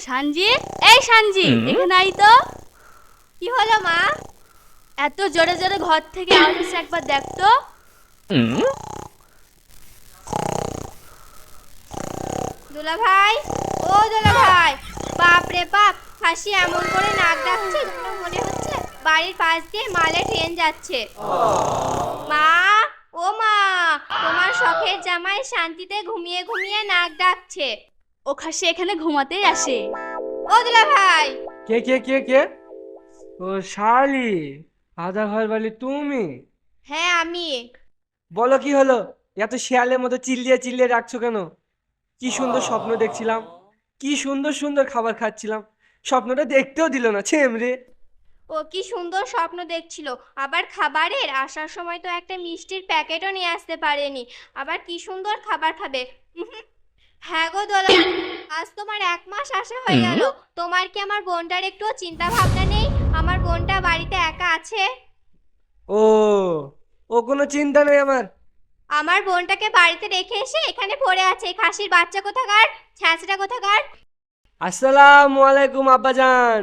সানজি, এই সানজি, এখানে আই তো। কি হলো মা? এত জোরে জোরে ঘর থেকে আওয়াজ হচ্ছে, একবার দেখ তো। দুলা ভাই, ও দুলা ভাই, বাপ রে বাপ, খাসি এমন করে নাক ডাকছে যেন মনে হচ্ছে বাড়ির পাশ দিয়ে মালে ট্রেন যাচ্ছে। মা, ও মা, তোমার শখের জামাই শান্তিতে ঘুমিয়ে ঘুমিয়ে নাক ডাকছে। ও খাসি এখানে ঘুমাতেই আসে। ও দুলা ভাই। কে কে কে কে? ও শালি, আধা ঘর বালি তুমি? হ্যাঁ আমি। বলো কি হলো? এত শিয়ালের মতো চিল্লিয়ে চিল্লিয়ে রাখছো কেন? কি সুন্দর স্বপ্ন দেখছিলাম, কি সুন্দর সুন্দর খাবার খাচ্ছিলাম, স্বপ্নটা দেখতেও দিল না ছেমরে। ও কি সুন্দর স্বপ্ন দেখছিল, আবার খাবারের আসার সময় তো একটা মিষ্টির প্যাকেটও নিয়ে আসতে পারেনি, আবার কি সুন্দর খাবার খাবে। উহুম। হ্যাঁ গো দোলা, আজ তোমার 1 মাস আসা হয়ে গেল, তোমার কি আমার বোনটার একটুও চিন্তা ভাবনা নেই? আমার বোনটা বাড়িতে একা আছে। ও, ও কোনো চিন্তা নেই আমার। আমার বোনটাকে বাড়িতে রেখে এসে এখানে পড়ে আছে এই খাসির বাচ্চা কোথাকার, ছ্যাঁচড়া কোথাকার। আসসালামু আলাইকুম আব্বাজান।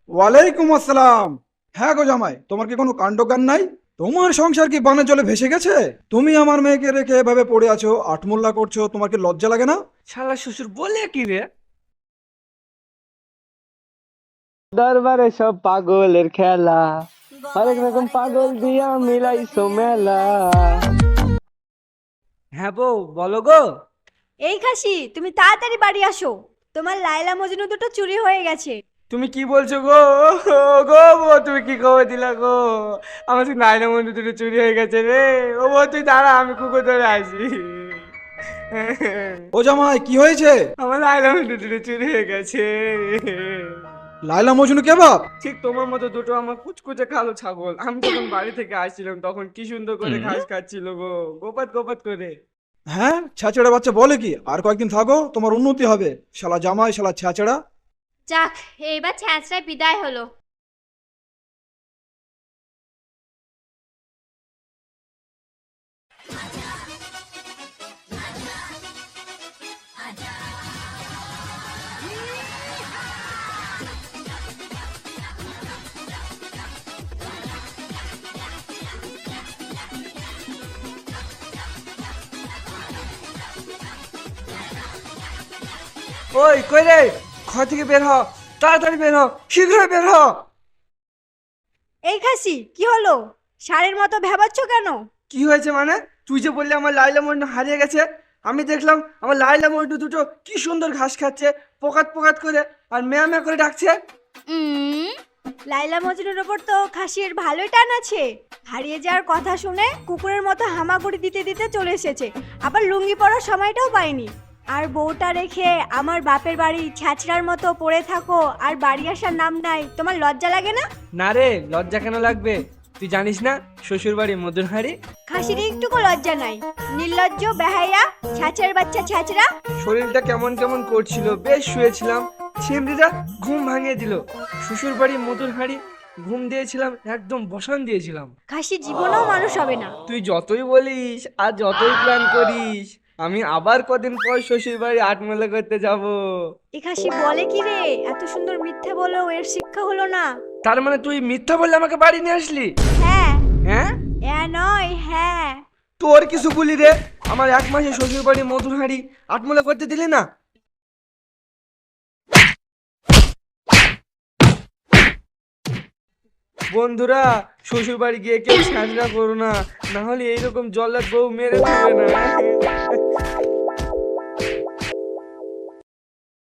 ওয়ালাইকুম আসসালাম। হ্যাঁ গো জামাই, তোমার কি কোনো কাণ্ডজ্ঞান নাই? তোমার সংসার কি বানের জলে ভেসে গেছে? তুমি আমার মেয়েকে রেখে এভাবে পড়ে আছো, আটমোল্লা করছো, তোমার কি লজ্জা লাগে না? শালা শ্বশুর বলে কি রে? দরবারে সব পাগলের খেলা, হরেক রকম পাগল দিয়া মিলাইছো মেলা। হ্যাঁ বউ, বলো গো। এই খাসি, তুমি তাড়াতাড়ি বাড়ি আসো, তোমার লায়লা মজনু দুটো চুরি হয়ে গেছে। তুমি কি বলছো গো? গো বউ, তুমি কি খবর দিলা গো? আমার সেই নাইনা মন্দির দুটো চুরি হয়ে গেছে রে। ও বউ তুই দাঁড়া, আমি কুকুর ধরে আসি। ও জামাই, কি হয়েছে? আমার নাইনা মন্দির দুটো চুরি হয়ে গেছে। লায়লা মজনু কে বাপ? ঠিক তোমার মতো দুটো আমার কুচকুচে কালো ছাগল। আমি যখন বাড়ি থেকে আসছিলাম তখন কি সুন্দর করে ঘাস খাচ্ছিল গো, গোপাত গোপাত করে। হ্যাঁ, ছ্যাচড়া বাচ্চা বলে কি? আর কয়েকদিন থাকো, তোমার উন্নতি হবে। শালা জামাই, শালা ছ্যাচড়া। যাক, এইবার ছ্যাঁচড়ায় বিদায় হলো। ওই কই রে? ঘর থেকে বের হ, তাড়াতাড়ি বের হ, শীঘ্রই বের হ। এই খাসি, কি হলো? ষাঁড়ের মতো ভেবাচ্ছ কেন? কি হয়েছে মানে? তুই যে বললি আমার লাইলা মন্ডু হারিয়ে গেছে, আমি দেখলাম আমার লাইলা মন্ডু দুটো কি সুন্দর ঘাস খাচ্ছে, পোকাত পোকাত করে, আর মেয়া মেয়া করে ডাকছে। লায়লা মজনুর ওপর তো খাসির ভালোই টান আছে। হারিয়ে যাওয়ার কথা শুনে কুকুরের মতো হামাগুড়ি দিতে দিতে চলে এসেছে, আবার লুঙ্গি পরার সময়টাও পায়নি। আর বউটা রেখে আমার বাপের বাড়ি ছ্যাচড়ার মতো পড়ে থাকো, আর বাড়ি আসার নাম নাই, তোমার লজ্জা লাগে না? না রে, লজ্জা কেন লাগবে? তুই জানিস না শ্বশুর বাড়ি মধুর হাঁড়ি? খাসির একটুকু লজ্জা নাই, নির্লজ্জ বেহাইয়া, ছ্যাচড়ার বাচ্চা ছ্যাচড়া। শরীরটা কেমন কেমন করছিল, বেশ শুয়েছিলাম, ছিমড়িটা ঘুম ভাঙিয়ে দিল। শ্বশুর বাড়ি মধুর হাঁড়ি, ঘুম দিয়েছিলাম, একদম বসান দিয়েছিলাম। খাসি জীবনেও মানুষ হবে না। তুই যতই বলিস আর যতই প্ল্যান করিস, আমি আবার কদিন পর শ্বশুর বাড়ি আটমেলা করতে যাব। এ খাসি বলে কি রে, এত সুন্দর মিথ্যে বলেও এর শিক্ষা হলো না? তার মানে তুই মিথ্যা বললে আমাকে বাড়ি নিয়ে আসলি? হ্যাঁ। হ্যাঁ, নয়, হ্যাঁ। তোর কিছু বলি রে? আমার 1 মাসে শ্বশুর বাড়ি মধুর হাঁড়ি আটমেলা করতে দিলি না? বন্ধুরা, শ্বশুর বাড়ি গিয়ে কেউ সাজনা করো না, না হলে এইরকম জল্লাদ বউ মেরে দেবে না।